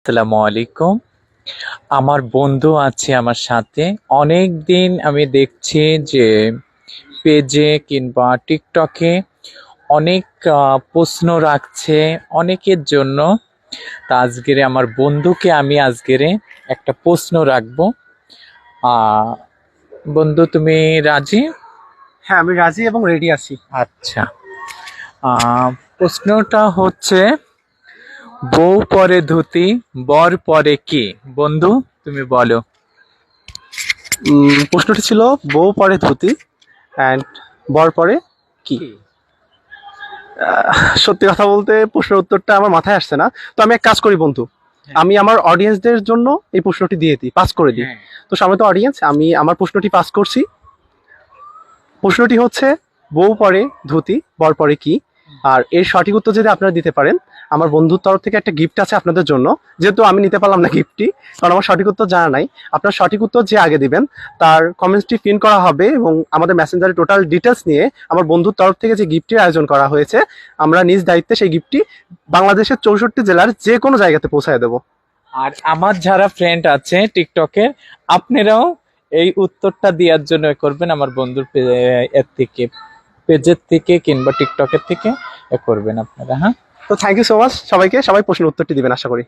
আসসালামু আলাইকুম। আমার বন্ধু আছে আমার সাথে। অনেক দিন আমি দেখছি যে পেজে কিংবা টিকটকে অনেক প্রশ্ন রাখছে অনেকের জন্য। তা আজকের আমার বন্ধুকে আমি আজকের একটা প্রশ্ন রাখবো। আহ, বন্ধু, তুমি রাজি? হ্যাঁ, আমি রাজি এবং রেডি আছি। আচ্ছা। আহ, প্রশ্নটা হচ্ছে, বউ পরে ধুতি, বর পরে কি? বন্ধু, তুমি বলো। প্রশ্নটি ছিল বউ পরে ধুতি অ্যান্ড বর পরে কি। সত্যি কথা বলতে প্রশ্নের উত্তরটা আমার মাথায় আসছে না। তো আমি এক কাজ করি বন্ধু, আমি আমার অডিয়েন্সদের জন্য এই প্রশ্নটি দিয়ে দিই, পাস করে দিই। হ্যাঁ। তো সম্মানিত অডিয়েন্স, আমি আমার প্রশ্নটি পাস করছি। প্রশ্নটি হচ্ছে বউ পরে ধুতি, বর পরে কি। আর এর সঠিক উত্তর যদি আপনারা দিতে পারেন, আমার বন্ধুর তরফ থেকে একটা গিফট আছে আপনাদের জন্য। যেহেতু আমি নিতে পারলাম না গিফটটি, কারণ আমার সঠিক উত্তর জানা নাই। আপনার সঠিক উত্তর যে আগে দিবেন তার কমেন্টসটি পিন করা হবে এবং আমাদের মেসেঞ্জারে টোটাল ডিটেলস নিয়ে আমার বন্ধুর তরফ থেকে যে গিফটটির আয়োজন করা হয়েছে, আমরা নিজ দায়িত্বে সেই গিফটটি বাংলাদেশের 64 জেলার যে কোনো জায়গাতে পৌঁছায় দেবো। আর আমার যারা ফ্রেন্ড আছে টিকটকের, আপনারাও এই উত্তরটা দেওয়ার জন্য করবেন। আমার বন্ধুর এর থেকে, পেজের থেকে কিংবা টিকটকের থেকে করবেন আপনারা। হ্যাঁ। তো থ্যাংক ইউ সো মাচ সবাইকে, সবাই প্রশ্নের উত্তরটি দিবেন আশা করি।